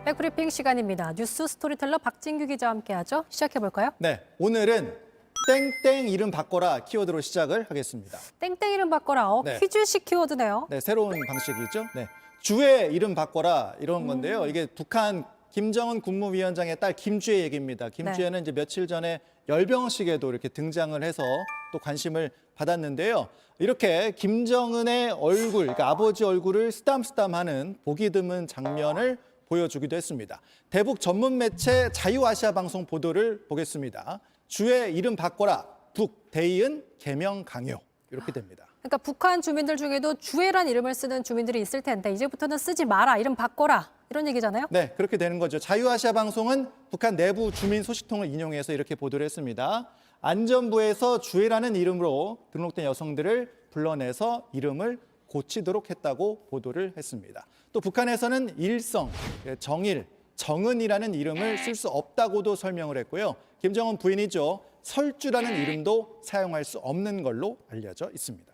백브리핑 시간입니다. 뉴스 스토리텔러 박진규 기자와 함께하죠. 시작해볼까요? 네, 오늘은 땡땡 이름 바꿔라 키워드로 시작을 하겠습니다. 땡땡 이름 바꿔라. 네. 퀴즈식 키워드네요. 네, 새로운 방식이죠. 네, 주의 이름 바꿔라 이런 건데요. 이게 북한 김정은 국무위원장의 딸 김주혜 얘기입니다. 김주혜는 이제 며칠 전에 열병식에도 이렇게 등장을 해서 또 관심을 받았는데요. 이렇게 김정은의 얼굴, 그러니까 아버지 얼굴을 쓰담쓰담하는 보기 드문 장면을 보여주기도 했습니다. 대북 전문 매체 자유아시아 방송 보도를 보겠습니다. 주의 이름 바꿔라, 북, 대이은, 개명 강요 이렇게 됩니다. 그러니까 북한 주민들 중에도 주애란 이름을 쓰는 주민들이 있을 텐데 이제부터는 쓰지 마라, 이름 바꿔라 이런 얘기잖아요? 네, 그렇게 되는 거죠. 자유아시아 방송은 북한 내부 주민 소식통을 인용해서 이렇게 보도를 했습니다. 안전부에서 주애라는 이름으로 등록된 여성들을 불러내서 이름을 고치도록 했다고 보도를 했습니다. 또 북한에서는 일성, 정일, 정은이라는 이름을 쓸 수 없다고도 설명을 했고요. 김정은 부인이죠. 설주라는 이름도 사용할 수 없는 걸로 알려져 있습니다.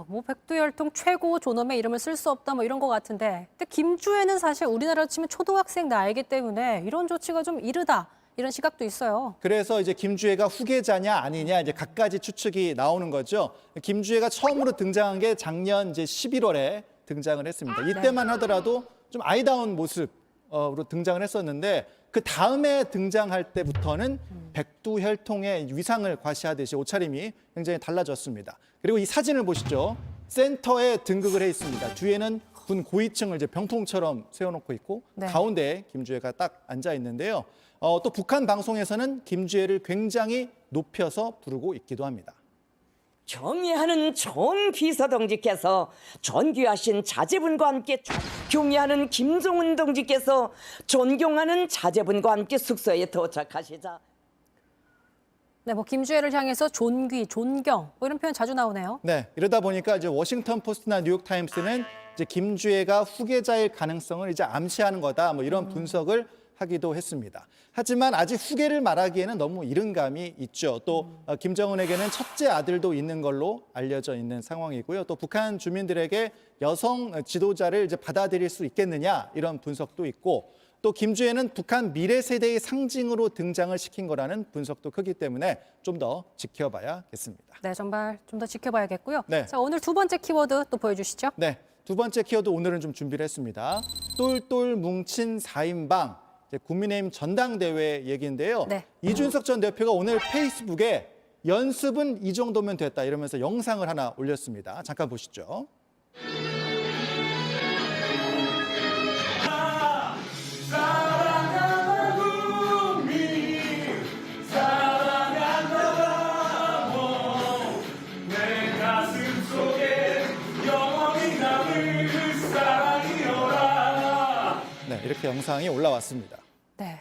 뭐 백두혈통 최고 존엄의 이름을 쓸 수 없다 뭐 이런 것 같은데, 근데 김주애는 사실 우리나라로 치면 초등학생 나이기 때문에 이런 조치가 좀 이르다 이런 시각도 있어요. 그래서 이제 김주애가 후계자냐 아니냐 이제 갖가지 추측이 나오는 거죠. 김주애가 처음으로 등장한 게 작년 이제 11월에 등장을 했습니다. 이때만 하더라도 좀 아이다운 모습으로 등장을 했었는데 그 다음에 등장할 때부터는 백두혈통의 위상을 과시하듯이 옷차림이 굉장히 달라졌습니다. 그리고 이 사진을 보시죠. 센터에 등극을 해 있습니다. 뒤에는 군 고위층을 이제 병풍처럼 세워놓고 있고 가운데에 김주애가 딱 앉아 있는데요. 또 북한 방송에서는 김주애를 굉장히 높여서 부르고 있기도 합니다. 경의하는 전 비서동지께서 존귀하신 자제분과 함께 경의하는 김정은 동지께서 존경하는 자제분과 함께 숙소에 도착하시자. 네, 뭐 김주애를 향해서 존귀, 존경 뭐 이런 표현 자주 나오네요. 네, 이러다 보니까 이제 워싱턴 포스트나 뉴욕 타임스는 이제 김주애가 후계자일 가능성을 이제 암시하는 거다, 뭐 이런 분석을 하기도 했습니다. 하지만 아직 후계를 말하기에는 너무 이른 감이 있죠. 또 김정은에게는 첫째 아들도 있는 걸로 알려져 있는 상황이고요. 또 북한 주민들에게 여성 지도자를 이제 받아들일 수 있겠느냐 이런 분석도 있고, 또 김주애는 북한 미래 세대의 상징으로 등장을 시킨 거라는 분석도 크기 때문에 좀 더 지켜봐야겠습니다. 네, 정말 좀 더 지켜봐야겠고요. 네. 자, 오늘 두 번째 키워드 또 보여주시죠. 네, 두 번째 키워드 오늘은 좀 준비를 했습니다. 똘똘 뭉친 4인방, 국민의힘 전당대회 얘기인데요. 네. 이준석 전 대표가 오늘 페이스북에 연습은 이 정도면 됐다 이러면서 영상을 하나 올렸습니다. 잠깐 보시죠. 네, 이렇게 영상이 올라왔습니다. 네.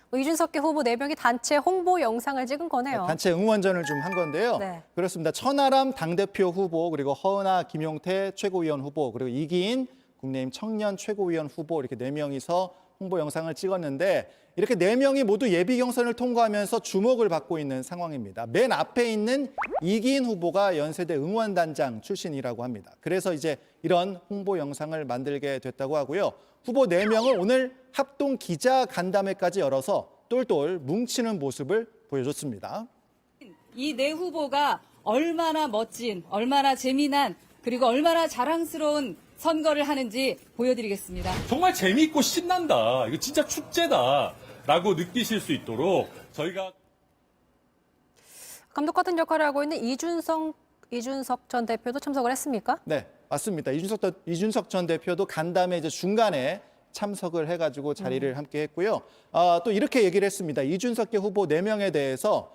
뭐 이준석계 후보 4명이 단체 홍보 영상을 찍은 거네요. 단체 응원전을 좀 한 건데요. 네. 그렇습니다. 천하람 당대표 후보, 그리고 허은하, 김용태 최고위원 후보, 그리고 이기인 국민의힘 청년 최고위원 후보 이렇게 4명이서 홍보 영상을 찍었는데, 이렇게 4명이 모두 예비 경선을 통과하면서 주목을 받고 있는 상황입니다. 맨 앞에 있는 이기인 후보가 연세대 응원단장 출신이라고 합니다. 그래서 이제 이런 홍보 영상을 만들게 됐다고 하고요. 후보 4명을 오늘 합동 기자 간담회까지 열어서 똘똘 뭉치는 모습을 보여줬습니다. 이 네 후보가 얼마나 멋진, 얼마나 재미난, 그리고 얼마나 자랑스러운 선거를 하는지 보여드리겠습니다. 정말 재미있고 신난다. 이거 진짜 축제다라고 느끼실 수 있도록 저희가 감독 같은 역할을 하고 있는 이준석 전 대표도 참석을 했습니까? 네, 맞습니다. 이준석 전 대표도 간담회 이제 중간에 참석을 해가지고 자리를 함께 했고요. 또 이렇게 얘기를 했습니다. 이준석계 후보 4명에 대해서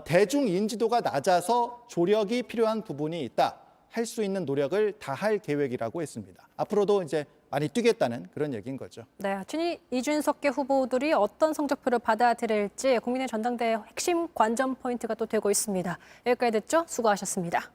대중 인지도가 낮아서 조력이 필요한 부분이 있다. 할 수 있는 노력을 다할 계획이라고 했습니다. 앞으로도 이제 많이 뛰겠다는 그런 얘기인 거죠. 네, 이준석계 후보들이 어떤 성적표를 받아들일지 국민의 전당대회 핵심 관전 포인트가 또 되고 있습니다. 여기까지 듣죠. 수고하셨습니다.